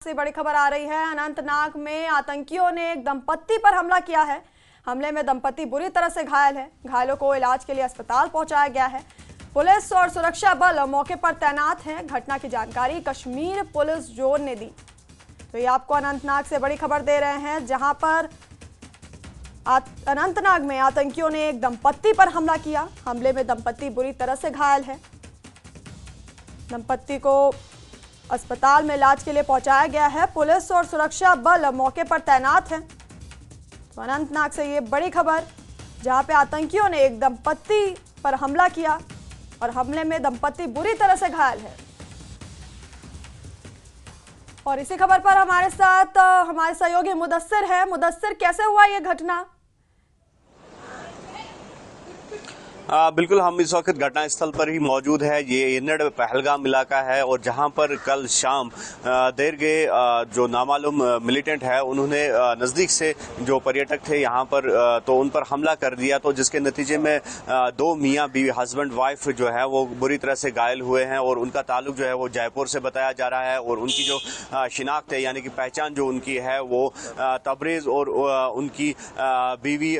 से बड़ी खबर आ रही है। अनंतनाग में आतंकियों ने एक दंपत्ति पर हमला किया है। हमले में दंपत्ति बुरी तरह से घायल है। घायलों को इलाज के लिए अस्पताल पहुंचाया गया है। पुलिस और सुरक्षा बल मौके पर तैनात है। घटना की जानकारी कश्मीर पुलिस जोन ने दी। तो ये आपको अनंतनाग से बड़ी खबर दे रहे हैं, जहां पर अनंतनाग में आतंकियों ने एक दंपत्ति पर हमला किया। हमले में दंपत्ति बुरी तरह से घायल है। दंपत्ति को अस्पताल में इलाज के लिए पहुंचाया गया है। पुलिस और सुरक्षा बल मौके पर तैनात है। तो अनंतनाग से ये बड़ी खबर, जहां पे आतंकियों ने एक दंपत्ति पर हमला किया और हमले में दंपत्ति बुरी तरह से घायल है। और इसी खबर पर हमारे साथ हमारे सहयोगी मुदस्सिर है। मुदस्सिर, कैसे हुआ ये घटना? बिल्कुल, हम इस वक्त घटनास्थल पर ही मौजूद है। ये एनड पहलगाम इलाका है और जहां पर कल शाम देर गए जो नामालूम मिलिटेंट है, उन्होंने नज़दीक से जो पर्यटक थे यहाँ पर तो उन पर हमला कर दिया। तो जिसके नतीजे में दो मियाँ बीवी हस्बैंड वाइफ जो है वो बुरी तरह से घायल हुए हैं और उनका ताल्लुक जो है वो जयपुर से बताया जा रहा है। और उनकी जो शिनाख्त है, यानी कि पहचान जो उनकी है वो तबरेज़ और उनकी बीवी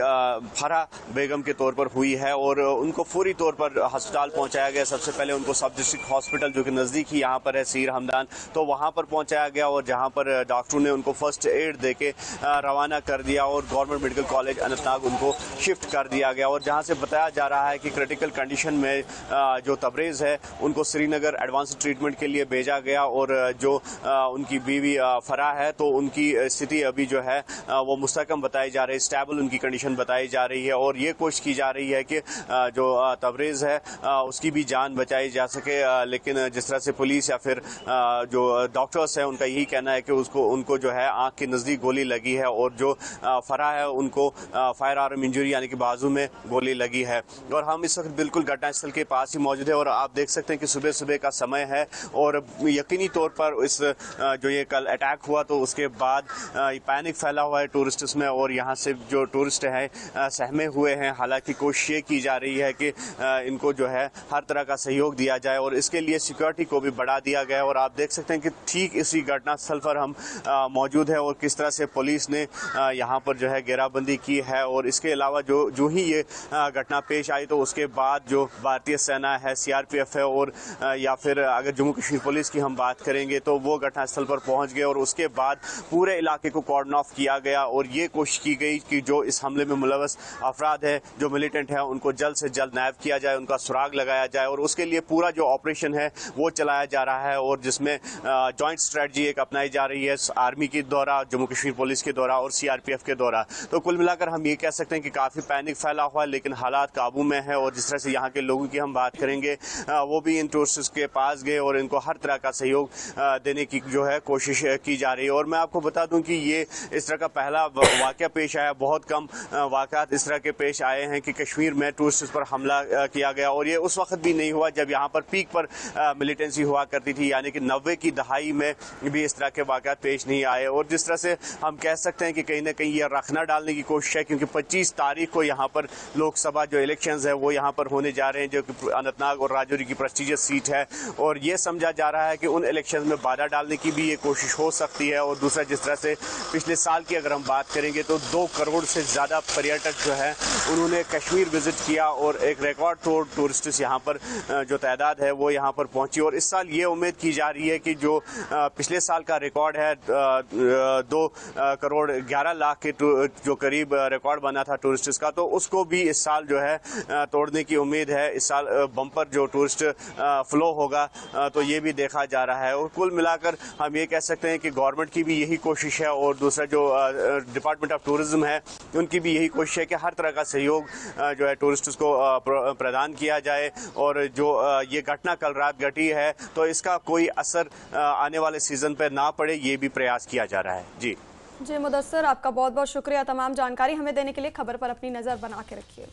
फरा बेगम के तौर पर हुई है। और उनको फौरी तौर पर अस्पताल पहुंचाया गया। सबसे पहले उनको सब डिस्ट्रिक्ट हॉस्पिटल जो कि नज़दीक ही यहाँ पर है, सीर हमदान, तो वहाँ पर पहुंचाया गया और जहाँ पर डॉक्टरों ने उनको फर्स्ट एड देके रवाना कर दिया और गवर्नमेंट मेडिकल कॉलेज अनंतनाग उनको शिफ्ट कर दिया गया। और जहाँ से बताया जा रहा है कि क्रिटिकल कंडीशन में जो तबरेज़ है उनको श्रीनगर एडवांस ट्रीटमेंट के लिए भेजा गया। और जो उनकी बीवी फरा है तो उनकी स्थिति अभी जो है वो मुस्तकम बताई जा रही है, स्टेबल उनकी कंडीशन बताई जा रही है। और ये कोशिश की जा रही है कि जो तबरेज़ है उसकी भी जान बचाई जा सके। लेकिन जिस तरह से पुलिस या फिर जो डॉक्टर्स हैं उनका यही कहना है कि उनको जो है आंख के नज़दीक गोली लगी है और जो फरा है उनको फायर आर्म इंजरी यानी कि बाजू में गोली लगी है। और हम इस वक्त बिल्कुल घटनास्थल के पास ही मौजूद है और आप देख सकते हैं कि सुबह सुबह का समय है और यकीनी तौर पर इस जो ये कल अटैक हुआ तो उसके बाद पैनिक फैला हुआ है टूरिस्ट्स में और यहाँ से जो टूरिस्ट हैं सहमे हुए हैं। हालांकि कोशिश ये की जा रही है कि इनको जो है हर तरह का सहयोग दिया जाए और इसके लिए सिक्योरिटी को भी बढ़ा दिया गया है। और आप देख सकते हैं कि ठीक इसी घटनास्थल पर हम मौजूद हैं और किस तरह से पुलिस ने यहाँ पर जो है घेराबंदी की है। और इसके अलावा जो ही ये घटना पेश आई तो उसके बाद जो भारतीय सेना है, सीआरपीएफ है और या फिर अगर जम्मू कश्मीर पुलिस की हम बात करेंगे तो वो घटनास्थल पर पहुँच गए और उसके बाद पूरे इलाके को कॉर्डन ऑफ किया गया और ये कोशिश की गई कि जो इस हमले में मुलव्वस अफराद है, जो मिलिटेंट है, उनको जल्द से जल्द नायब किया जाए, उनका सुराग लगाया जाए। और उसके लिए पूरा जो ऑपरेशन है वो चलाया जा रहा है और जिसमें जॉइंट स्ट्रेटजी एक अपनाई जा रही है आर्मी के द्वारा, जम्मू कश्मीर पुलिस के द्वारा और सीआरपीएफ के द्वारा। तो कुल मिलाकर हम ये कह सकते हैं कि काफ़ी पैनिक फैला हुआ है लेकिन हालात काबू में है। और जिस तरह से यहाँ के लोगों की हम बात करेंगे वो भी इन टूरिस्ट के पास गए और इनको हर तरह का सहयोग देने की जो है कोशिश की जा रही है। और मैं आपको बता दूं कि ये इस तरह का पहला वाक़या पेश आया, बहुत कम वाक़यात इस तरह के पेश आए हैं कि कश्मीर में टूरिस्ट पर हमला किया गया। और ये उस वक्त भी नहीं हुआ जब यहाँ पर पीक पर मिलिटेंसी हुआ करती थी, यानी कि 90 की दहाई में भी इस तरह के वाक़यात पेश नहीं आए। और जिस तरह से हम कह सकते हैं कि कहीं ना कहीं ये रखना डालने की कोशिश है, क्योंकि 25 तारीख को यहाँ पर लोकसभा जो इलेक्शंस है वो यहाँ पर होने जा रहे हैं, जो कि अनंतनाग और राजौरी की प्रेस्टिजियस सीट है। और ये समझा जा रहा है कि उन इलेक्शन में बाधा डालने की भी ये कोशिश हो सकती है। और दूसरा, जिस तरह से पिछले साल की अगर हम बात करेंगे तो 2 करोड़ से ज़्यादा पर्यटक जो है उन्होंने कश्मीर विजिट किया और एक रिकॉर्ड तोड़ टूरिस्ट यहाँ पर जो तादाद है वो यहाँ पर पहुंची। और इस साल ये उम्मीद की जा रही है कि जो पिछले साल का रिकॉर्ड है 2 करोड़ 11 लाख के जो करीब रिकॉर्ड बना था टूरिस्ट का, तो उसको भी इस साल जो है तोड़ने की उम्मीद है। इस साल बम्पर जो टूरिस्ट फ्लो होगा तो ये भी देखा जा रहा है। और कुल मिलाकर हम ये कह सकते हैं कि गवर्नमेंट की भी यही कोशिश है और दूसरा जो डिपार्टमेंट ऑफ टूरिज्म है उनकी भी यही कोशिश है कि हर तरह का सहयोग जो है टूरिस्ट को प्रदान किया जाए। और जो ये घटना कल रात घटी है तो इसका कोई असर आने वाले सीजन पर ना पड़े, ये भी प्रयास किया जा रहा है। जी मुदस्सिर, आपका बहुत बहुत शुक्रिया तमाम जानकारी हमें देने के लिए। खबर पर अपनी नज़र बना के रखिए।